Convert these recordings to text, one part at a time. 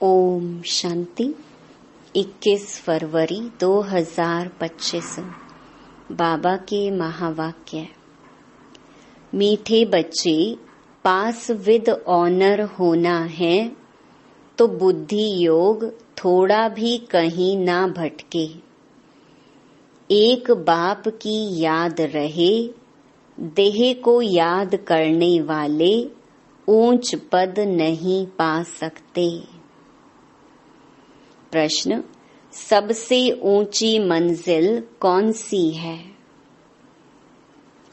ओम शांति। 21 फरवरी 2025 बाबा के महावाक्य। मीठे बच्चे, पास विद ऑनर होना है तो बुद्धि योग थोड़ा भी कहीं ना भटके। एक बाप की याद रहे, देह को याद करने वाले ऊंच पद नहीं पा सकते। प्रश्न: सबसे ऊंची मंजिल कौन सी है?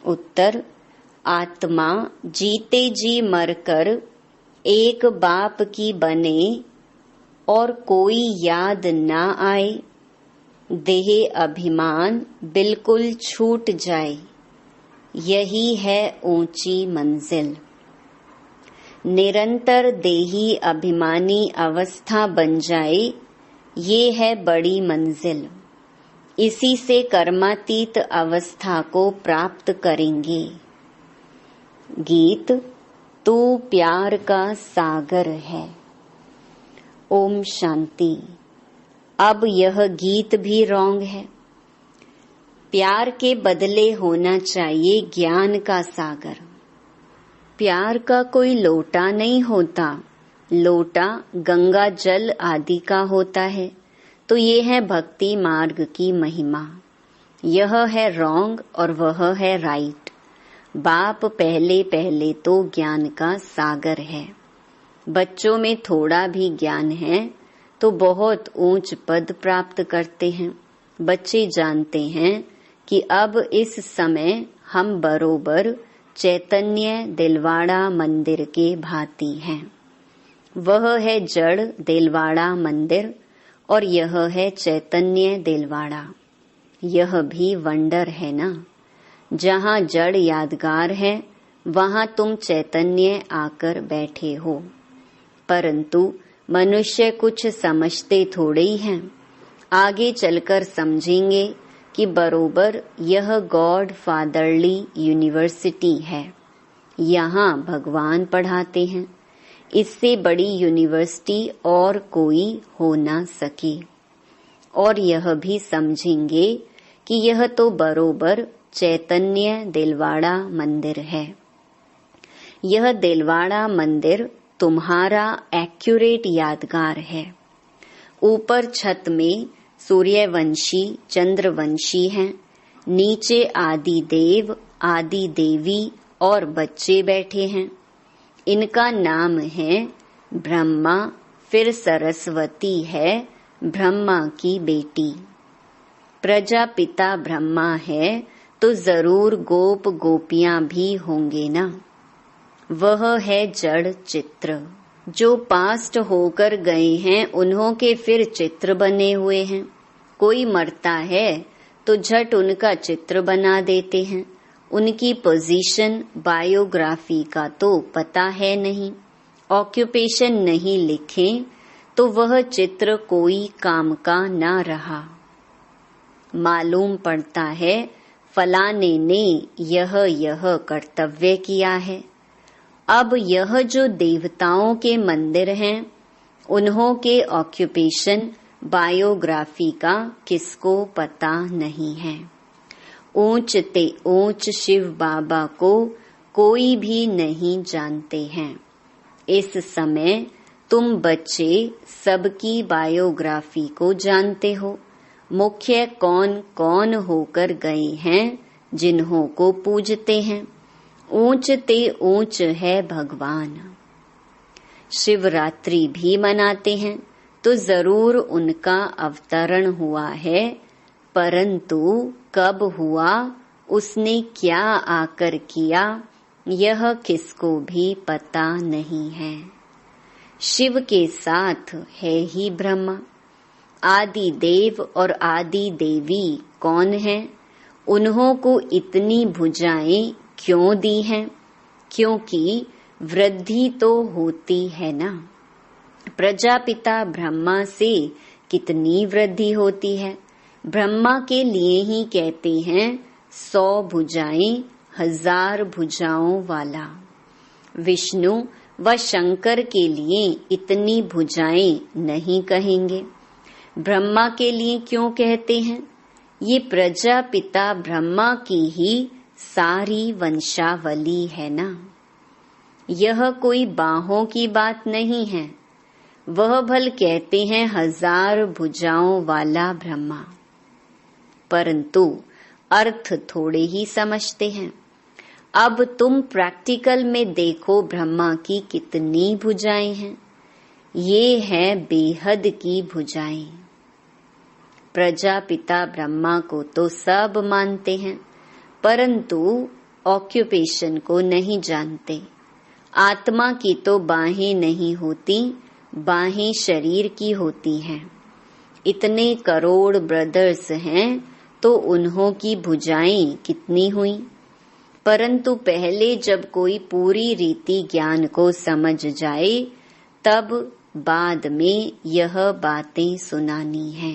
उत्तर: आत्मा जीते जी मरकर एक बाप की बने और कोई याद ना आए, देह अभिमान बिल्कुल छूट जाए, यही है ऊंची मंजिल। निरंतर देही अभिमानी अवस्था बन जाए, ये है बड़ी मंजिल। इसी से कर्मातीत अवस्था को प्राप्त करेंगे। गीत: तू प्यार का सागर है। ओम शांति। अब यह गीत भी रॉन्ग है। प्यार के बदले होना चाहिए ज्ञान का सागर। प्यार का कोई लोटा नहीं होता। लोटा गंगा जल आदि का होता है। तो ये है भक्ति मार्ग की महिमा। यह है रॉन्ग और वह है राइट। बाप पहले पहले तो ज्ञान का सागर है। बच्चों में थोड़ा भी ज्ञान है तो बहुत ऊंच पद प्राप्त करते हैं। बच्चे जानते हैं कि अब इस समय हम बरोबर चैतन्य दिलवाड़ा मंदिर के भांति हैं। वह है जड़ दिलवाड़ा मंदिर और यह है चैतन्य दिलवाड़ा। यह भी वंडर है ना। जहाँ जड़ यादगार है वहाँ तुम चैतन्य आकर बैठे हो। परंतु मनुष्य कुछ समझते थोड़े ही हैं। आगे चलकर समझेंगे कि बरोबर यह गॉड फादरली यूनिवर्सिटी है। यहाँ भगवान पढ़ाते हैं। इससे बड़ी यूनिवर्सिटी और कोई हो ना सके। और यह भी समझेंगे कि यह तो बरोबर चैतन्य दिलवाड़ा मंदिर है। यह दिलवाड़ा मंदिर तुम्हारा एक्यूरेट यादगार है। ऊपर छत में सूर्यवंशी चंद्रवंशी हैं। नीचे आदि देव आदि देवी और बच्चे बैठे हैं। इनका नाम है ब्रह्मा। फिर सरस्वती है ब्रह्मा की बेटी। प्रजापिता ब्रह्मा है तो जरूर गोप गोपियां भी होंगे ना। वह है जड़ चित्र। जो पास्ट होकर गए हैं उन्हों के फिर चित्र बने हुए हैं। कोई मरता है तो झट उनका चित्र बना देते हैं। उनकी पोजीशन बायोग्राफी का तो पता है नहीं। ऑक्यूपेशन नहीं लिखे तो वह चित्र कोई काम का ना रहा। मालूम पड़ता है फलाने ने यह कर्तव्य किया है। अब यह जो देवताओं के मंदिर हैं उन्हों के ऑक्यूपेशन बायोग्राफी का किसको पता नहीं है। ऊंच ते ऊंच शिव बाबा को कोई भी नहीं जानते हैं। इस समय तुम बच्चे सबकी बायोग्राफी को जानते हो। मुख्य कौन कौन होकर गए हैं जिन्हों को पूजते हैं। ऊंच ते ऊंच है भगवान। शिवरात्रि भी मनाते हैं तो जरूर उनका अवतरण हुआ है। परंतु कब हुआ, उसने क्या आकर किया, यह किसको भी पता नहीं है। शिव के साथ है ही ब्रह्मा। आदि देव और आदि देवी कौन है? उन्हों को इतनी भुजाएं क्यों दी हैं? क्योंकि वृद्धि तो होती है ना। प्रजापिता ब्रह्मा से कितनी वृद्धि होती है। ब्रह्मा के लिए ही कहते हैं 100 भुजाएं 1000 भुजाओं वाला। विष्णु वह शंकर के लिए इतनी भुजाएं नहीं कहेंगे। ब्रह्मा के लिए क्यों कहते हैं? ये प्रजापिता ब्रह्मा की ही सारी वंशावली है ना। यह कोई बाहों की बात नहीं है। वह भल कहते हैं 1000 भुजाओं वाला ब्रह्मा, परंतु अर्थ थोड़े ही समझते हैं। अब तुम प्रैक्टिकल में देखो ब्रह्मा की कितनी भुजाएं हैं। ये है बेहद की भुजाएं। प्रजापिता ब्रह्मा को तो सब मानते हैं, परंतु ऑक्यूपेशन को नहीं जानते। आत्मा की तो बाहें नहीं होती, बाहें शरीर की होती हैं। इतने करोड़ ब्रदर्स हैं तो उन्हों की भुजाएं कितनी हुई। परंतु पहले जब कोई पूरी रीति ज्ञान को समझ जाए, तब बाद में यह बातें सुनानी है।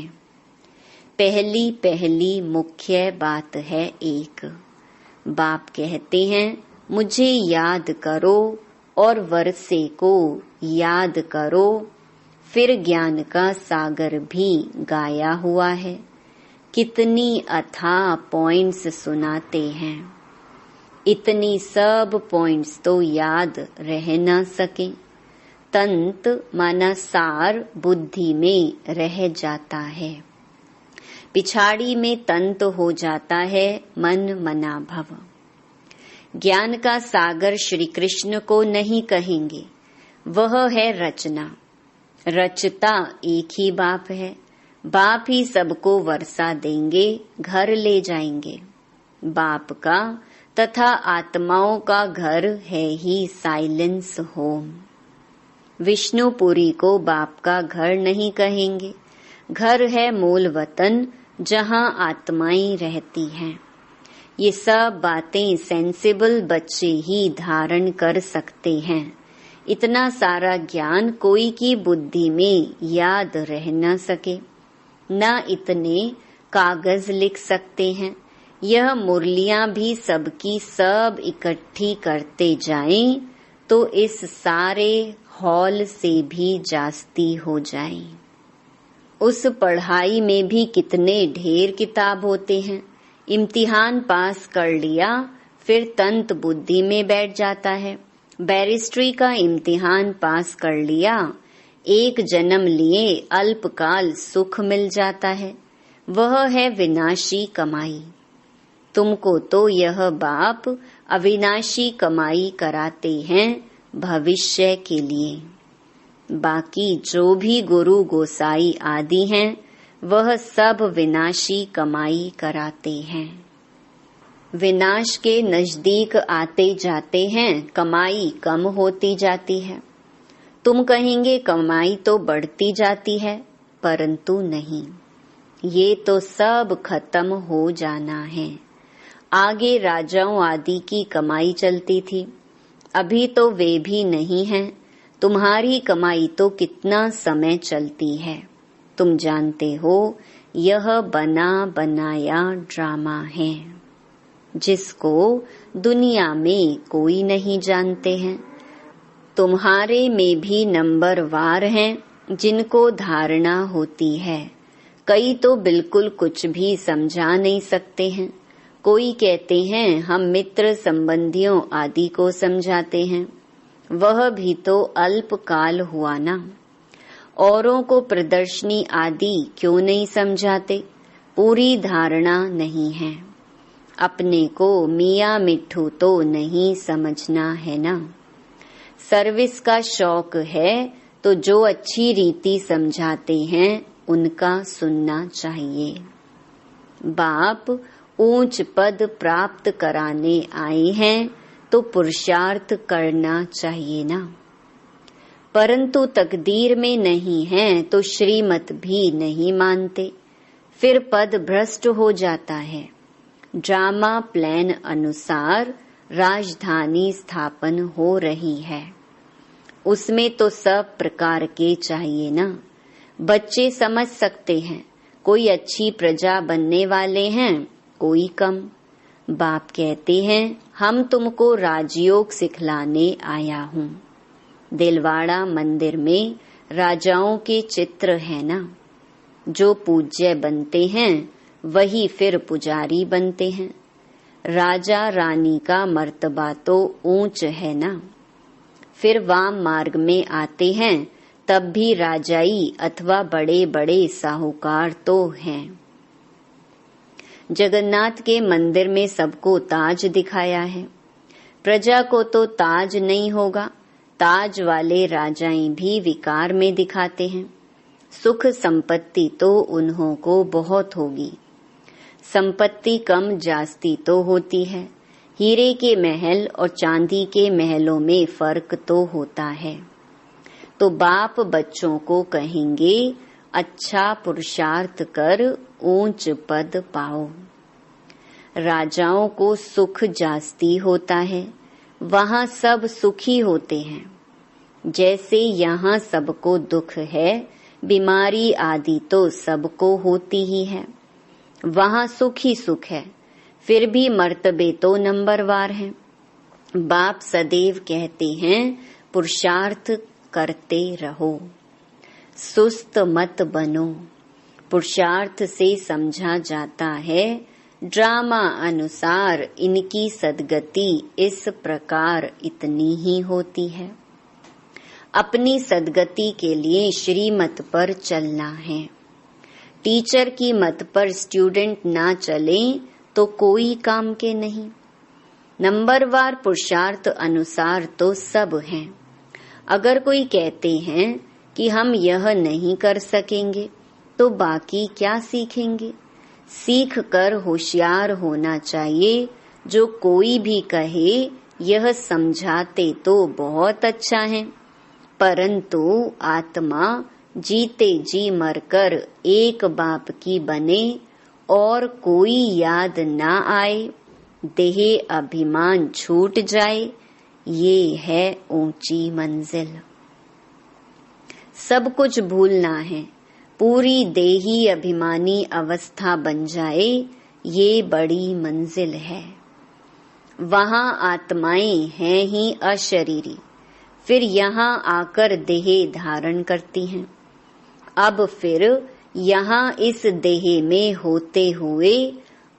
पहली मुख्य बात है एक। बाप कहते हैं मुझे याद करो और वर्षे को याद करो। फिर ज्ञान का सागर भी गाया हुआ है। कितनी अथाह पॉइंट्स सुनाते हैं। इतनी सब पॉइंट्स तो याद रह न सके। तंत माना सार बुद्धि में रह जाता है। पिछाड़ी में तंत हो जाता है मन मना भव। ज्ञान का सागर श्री कृष्ण को नहीं कहेंगे, वह है रचना। रचता एक ही बाप है। बाप ही सबको वर्षा देंगे, घर ले जाएंगे। बाप का तथा आत्माओं का घर है ही साइलेंस होम। विष्णुपुरी को बाप का घर नहीं कहेंगे। घर है मूल वतन, जहाँ आत्माएं रहती हैं। ये सब बातें सेंसिबल बच्चे ही धारण कर सकते हैं। इतना सारा ज्ञान कोई की बुद्धि में याद रह न सके। न इतने कागज लिख सकते हैं। यह मुरलियां भी सबकी सब इकट्ठी करते जाएं तो इस सारे हॉल से भी जास्ती हो जाएं। उस पढ़ाई में भी कितने ढेर किताब होते हैं। इम्तिहान पास कर लिया, फिर तंत बुद्धि में बैठ जाता है। बैरिस्ट्री का इम्तिहान पास कर लिया, एक जन्म लिए अल्पकाल सुख मिल जाता है। वह है विनाशी कमाई। तुमको तो यह बाप अविनाशी कमाई कराते हैं भविष्य के लिए। बाकी जो भी गुरु गोसाई आदि हैं, वह सब विनाशी कमाई कराते हैं। विनाश के नजदीक आते जाते हैं, कमाई कम होती जाती है। तुम कहेंगे कमाई तो बढ़ती जाती है, परंतु नहीं, ये तो सब खत्म हो जाना है। आगे राजाओं आदि की कमाई चलती थी, अभी तो वे भी नहीं हैं। तुम्हारी कमाई तो कितना समय चलती है। तुम जानते हो यह बना बनाया ड्रामा है, जिसको दुनिया में कोई नहीं जानते हैं। तुम्हारे में भी नंबर वार हैं जिनको धारणा होती है। कई तो बिल्कुल कुछ भी समझा नहीं सकते हैं। कोई कहते हैं हम मित्र संबंधियों आदि को समझाते हैं, वह भी तो अल्पकाल हुआ ना। औरों को प्रदर्शनी आदि क्यों नहीं समझाते? पूरी धारणा नहीं है। अपने को मियाँ मिट्ठू तो नहीं समझना है ना। सर्विस का शौक है तो जो अच्छी रीति समझाते हैं उनका सुनना चाहिए। बाप ऊंच पद प्राप्त कराने आए हैं तो पुरुषार्थ करना चाहिए ना। परंतु तकदीर में नहीं है तो श्रीमत भी नहीं मानते, फिर पद भ्रष्ट हो जाता है। ड्रामा प्लान अनुसार राजधानी स्थापन हो रही है, उसमें तो सब प्रकार के चाहिए ना। बच्चे समझ सकते हैं, कोई अच्छी प्रजा बनने वाले हैं, कोई कम। बाप कहते हैं हम तुमको राजयोग सिखलाने आया हूँ। दिलवाड़ा मंदिर में राजाओं के चित्र है ना, जो पूज्य बनते हैं वही फिर पुजारी बनते हैं। राजा रानी का मर्तबा तो ऊंच है ना, फिर वाम मार्ग में आते हैं तब भी राजाई अथवा बड़े बड़े साहूकार तो हैं। जगन्नाथ के मंदिर में सबको ताज दिखाया है, प्रजा को तो ताज नहीं होगा। ताज वाले राजाएं भी विकार में दिखाते हैं। सुख संपत्ति तो उन्हों को बहुत होगी, संपत्ति कम जास्ती तो होती है। हीरे के महल और चांदी के महलों में फर्क तो होता है। तो बाप बच्चों को कहेंगे अच्छा पुरुषार्थ कर ऊंच पद पाओ। राजाओं को सुख जास्ती होता है, वहाँ सब सुखी होते हैं। जैसे यहाँ सबको दुख है, बीमारी आदि तो सबको होती ही है, वहाँ सुख ही सुख है, फिर भी मर्तबे तो नंबरवार हैं। बाप सदैव कहते हैं पुरुषार्थ करते रहो, सुस्त मत बनो। पुरुषार्थ से समझा जाता है ड्रामा अनुसार इनकी सदगति इस प्रकार इतनी ही होती है। अपनी सदगति के लिए श्रीमत पर चलना है। टीचर की मत पर स्टूडेंट ना चले तो कोई काम के नहीं। नंबरवार पुरुषार्थ अनुसार तो सब हैं। अगर कोई कहते हैं कि हम यह नहीं कर सकेंगे तो बाकी क्या सीखेंगे। सीख कर होशियार होना चाहिए। जो कोई भी कहे यह समझाते तो बहुत अच्छा है, परंतु आत्मा जीते जी मरकर एक बाप की बने और कोई याद ना आए, देह अभिमान छूट जाए, ये है ऊंची मंजिल। सब कुछ भूलना है, पूरी देही अभिमानी अवस्था बन जाए, ये बड़ी मंजिल है। वहाँ आत्माएं हैं ही अशरीरी, फिर यहाँ आकर देह धारण करती हैं। अब फिर यहाँ इस देह में होते हुए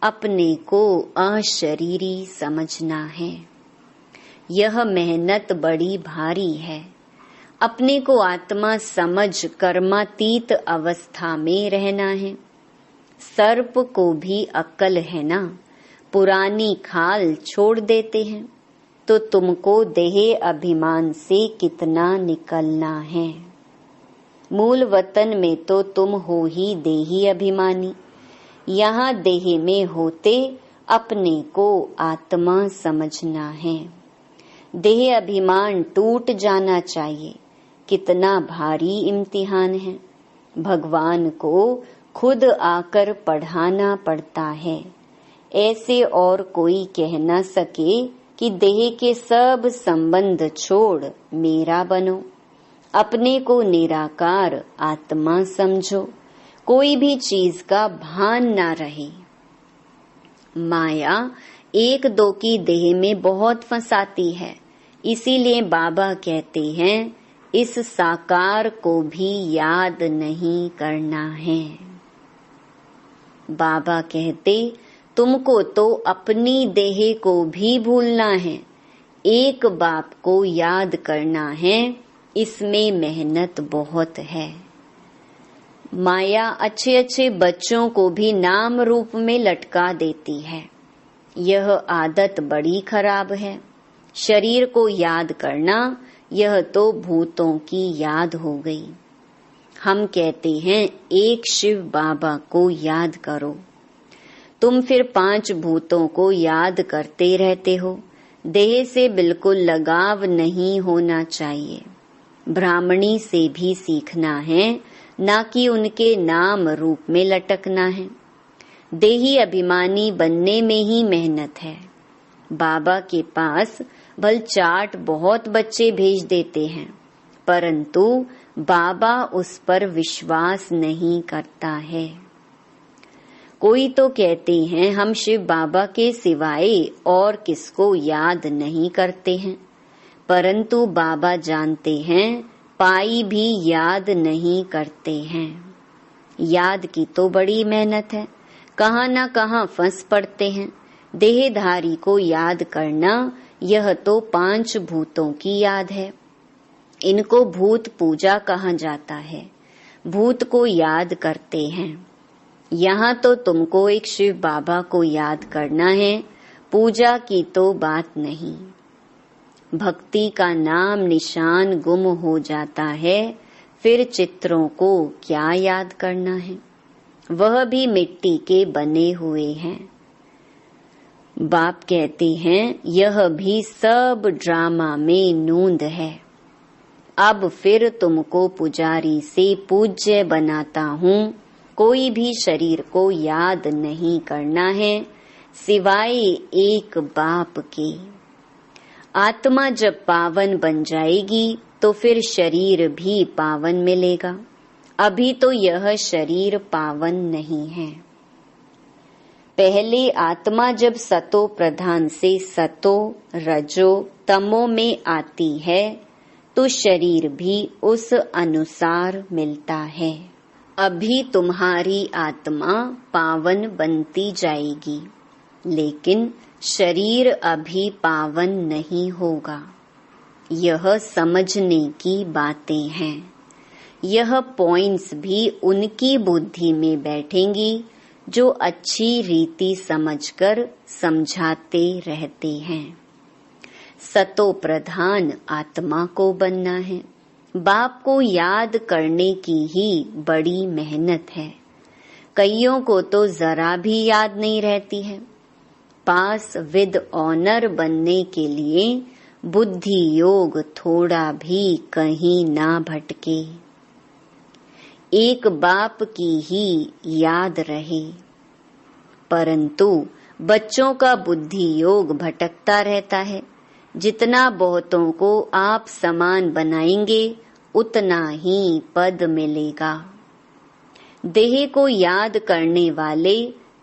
अपने को अशरीरी समझना है। यह मेहनत बड़ी भारी है। अपने को आत्मा समझ कर्मातीत अवस्था में रहना है। सर्प को भी अक्ल है ना, पुरानी खाल छोड़ देते हैं, तो तुमको देह अभिमान से कितना निकलना है। मूल वतन में तो तुम हो ही देही अभिमानी, यहाँ देह में होते अपने को आत्मा समझना है। देह अभिमान टूट जाना चाहिए। कितना भारी इम्तिहान है। भगवान को खुद आकर पढ़ाना पड़ता है। ऐसे और कोई कह न सके कि देह के सब संबंध छोड़ मेरा बनो। अपने को निराकार आत्मा समझो, कोई भी चीज का भान ना रहे। माया एक दो की देह में बहुत फंसाती है, इसीलिए बाबा कहते हैं इस साकार को भी याद नहीं करना है। बाबा कहते तुमको तो अपनी देह को भी भूलना है, एक बाप को याद करना है, इसमें मेहनत बहुत है। माया अच्छे अच्छे बच्चों को भी नाम रूप में लटका देती है। यह आदत बड़ी खराब है। शरीर को याद करना यह तो भूतों की याद हो गई। हम कहते हैं एक शिव बाबा को याद करो, तुम फिर 5 भूतों को याद करते रहते हो। देह से बिल्कुल लगाव नहीं होना चाहिए। ब्राह्मणी से भी सीखना है, ना कि उनके नाम रूप में लटकना है। देही अभिमानी बनने में ही मेहनत है। बाबा के पास भल चाट बहुत बच्चे भेज देते हैं, परंतु बाबा उस पर विश्वास नहीं करता है। कोई तो कहते हैं हम शिव बाबा के सिवाय और किसको याद नहीं करते हैं, परंतु बाबा जानते हैं पाई भी याद नहीं करते हैं। याद की तो बड़ी मेहनत है, कहाँ न कहाँ फंस पड़ते हैं। देहधारी को याद करना यह तो 5 भूतों की याद है। इनको भूत पूजा कहा जाता है, भूत को याद करते हैं। यहाँ तो तुमको एक शिव बाबा को याद करना है, पूजा की तो बात नहीं। भक्ति का नाम निशान गुम हो जाता है, फिर चित्रों को क्या याद करना है, वह भी मिट्टी के बने हुए हैं। बाप कहते हैं यह भी सब ड्रामा में नूंद है। अब फिर तुमको पुजारी से पूज्य बनाता हूँ। कोई भी शरीर को याद नहीं करना है सिवाय एक बाप के। आत्मा जब पावन बन जाएगी तो फिर शरीर भी पावन मिलेगा। अभी तो यह शरीर पावन नहीं है। पहले आत्मा जब सतो प्रधान से सतो रजो तमो में आती है तो शरीर भी उस अनुसार मिलता है। अभी तुम्हारी आत्मा पावन बनती जाएगी, लेकिन शरीर अभी पावन नहीं होगा। यह समझने की बातें हैं। यह पॉइंट्स भी उनकी बुद्धि में बैठेंगी जो अच्छी रीति समझकर समझाते रहते हैं। सतो प्रधान आत्मा को बनना है। बाप को याद करने की ही बड़ी मेहनत है। कईयों को तो जरा भी याद नहीं रहती है। पास विद ऑनर बनने के लिए बुद्धि योग थोड़ा भी कहीं ना भटके। एक बाप की ही याद रहे। परंतु बच्चों का बुद्धि योग भटकता रहता है। जितना बहुतों को आप समान बनाएंगे उतना ही पद मिलेगा। देह को याद करने वाले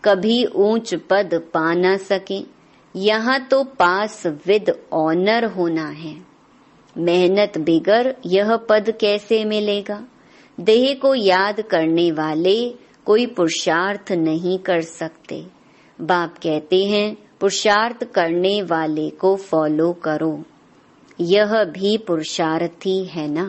कभी ऊंच पद पा न सके। यहाँ तो पास विद ऑनर होना है। मेहनत बिगर यह पद कैसे मिलेगा। देह को याद करने वाले कोई पुरुषार्थ नहीं कर सकते। बाप कहते हैं पुरुषार्थ करने वाले को फॉलो करो। यह भी पुरुषार्थी है ना।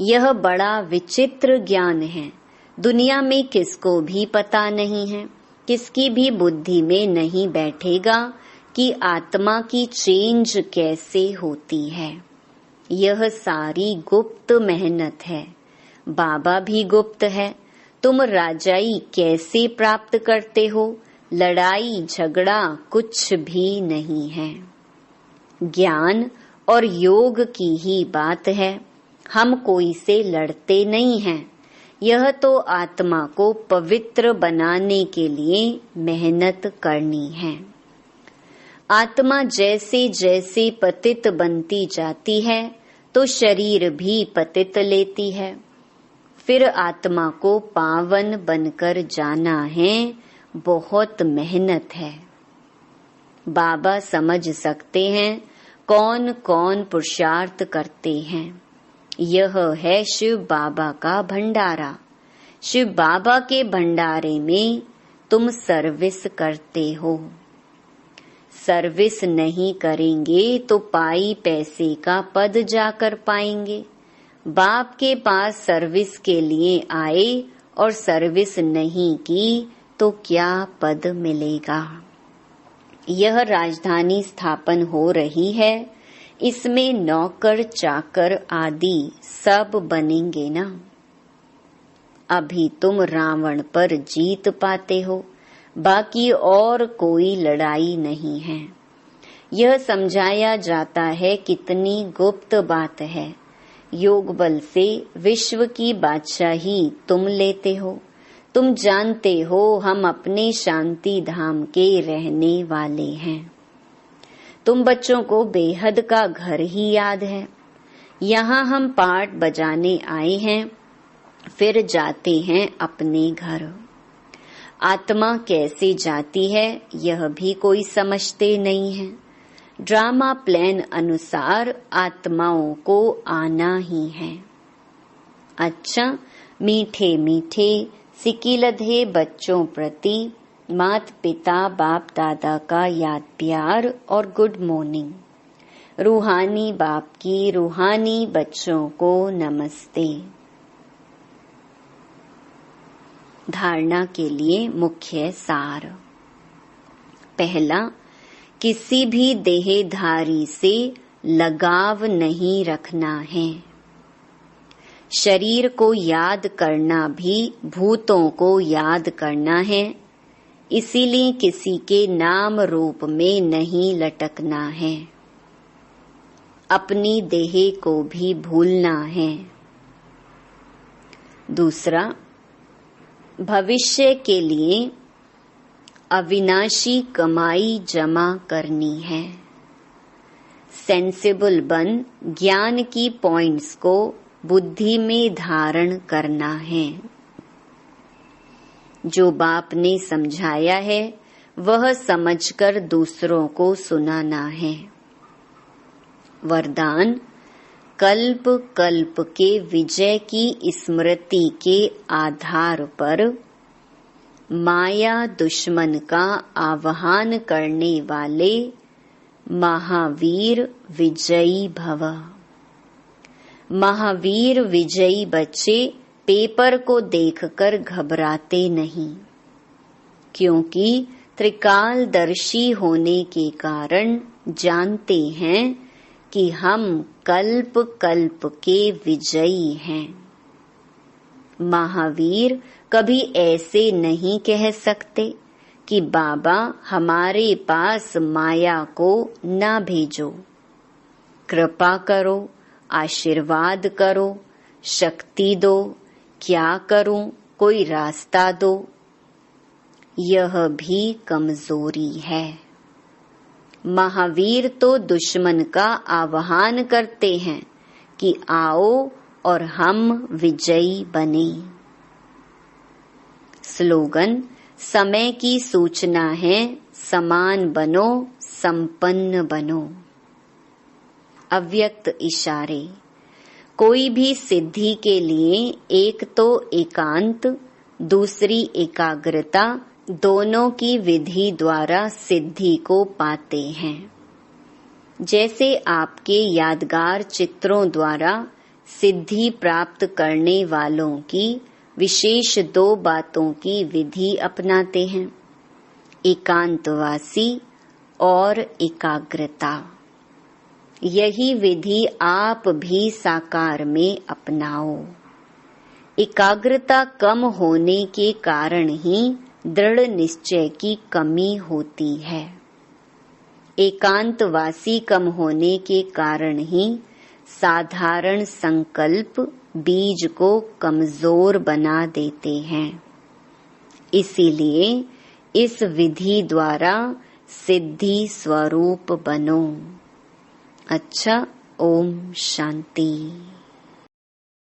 यह बड़ा विचित्र ज्ञान है। दुनिया में किसको भी पता नहीं है, किसकी भी बुद्धि में नहीं बैठेगा कि आत्मा की चेंज कैसे होती है। यह सारी गुप्त मेहनत है। बाबा भी गुप्त है। तुम राजाई कैसे प्राप्त करते हो, लड़ाई झगड़ा कुछ भी नहीं है। ज्ञान और योग की ही बात है। हम कोई से लड़ते नहीं हैं। यह तो आत्मा को पवित्र बनाने के लिए मेहनत करनी है। आत्मा जैसे जैसे पतित बनती जाती है तो शरीर भी पतित लेती है। फिर आत्मा को पावन बनकर जाना है, बहुत मेहनत है। बाबा समझ सकते हैं कौन कौन पुरुषार्थ करते हैं। यह है शिव बाबा का भंडारा। शिव बाबा के भंडारे में तुम सर्विस करते हो। सर्विस नहीं करेंगे तो पाई पैसे का पद जाकर पाएंगे। बाप के पास सर्विस के लिए आए और सर्विस नहीं की तो क्या पद मिलेगा। यह राजधानी स्थापन हो रही है। इसमें नौकर चाकर आदि सब बनेंगे ना। अभी तुम रावण पर जीत पाते हो, बाकी और कोई लड़ाई नहीं है। यह समझाया जाता है कितनी गुप्त बात है। योग बल से विश्व की बादशाही तुम लेते हो। तुम जानते हो हम अपने शांति धाम के रहने वाले हैं। तुम बच्चों को बेहद का घर ही याद है। यहाँ हम पाठ बजाने आए हैं, फिर जाते हैं अपने घर। आत्मा कैसे जाती है यह भी कोई समझते नहीं है। ड्रामा प्लान अनुसार आत्माओं को आना ही है। अच्छा, मीठे मीठे सिकिलधे बच्चों प्रति माता पिता बाप दादा का याद प्यार और गुड मॉर्निंग। रूहानी बाप की रूहानी बच्चों को नमस्ते। धारणा के लिए मुख्य सार। पहला, किसी भी देहधारी से लगाव नहीं रखना है। शरीर को याद करना भी भूतों को याद करना है, इसीलिए किसी के नाम रूप में नहीं लटकना है। अपनी देह को भी भूलना है। दूसरा, भविष्य के लिए अविनाशी कमाई जमा करनी है। सेंसिबल बन ज्ञान की पॉइंट्स को बुद्धि में धारण करना है। जो बाप ने समझाया है वह समझकर दूसरों को सुनाना है। वरदान, कल्प कल्प के विजय की स्मृति के आधार पर माया दुश्मन का आह्वान करने वाले महावीर विजयी भव। महावीर विजयी बच्चे पेपर को देखकर घबराते नहीं, क्योंकि त्रिकालदर्शी होने के कारण जानते हैं कि हम कल्प कल्प के विजयी हैं। महावीर कभी ऐसे नहीं कह सकते कि बाबा हमारे पास माया को ना भेजो, कृपा करो, आशीर्वाद करो, शक्ति दो, क्या करूं, कोई रास्ता दो। यह भी कमजोरी है। महावीर तो दुश्मन का आह्वान करते हैं कि आओ और हम विजयी बने। स्लोगन, समय की सूचना है, समान बनो, संपन्न बनो। अव्यक्त इशारे। कोई भी सिद्धि के लिए एक तो एकांत, दूसरी एकाग्रता, दोनों की विधि द्वारा सिद्धि को पाते हैं। जैसे आपके यादगार चित्रों द्वारा सिद्धि प्राप्त करने वालों की विशेष 2 बातों की विधि अपनाते हैं, एकांतवासी और एकाग्रता। यही विधि आप भी साकार में अपनाओ। एकाग्रता कम होने के कारण ही दृढ़ निश्चय की कमी होती है। एकांतवासी कम होने के कारण ही साधारण संकल्प बीज को कमजोर बना देते हैं। इसीलिए इस विधि द्वारा सिद्धि स्वरूप बनो। अच्छा, ओम शांति।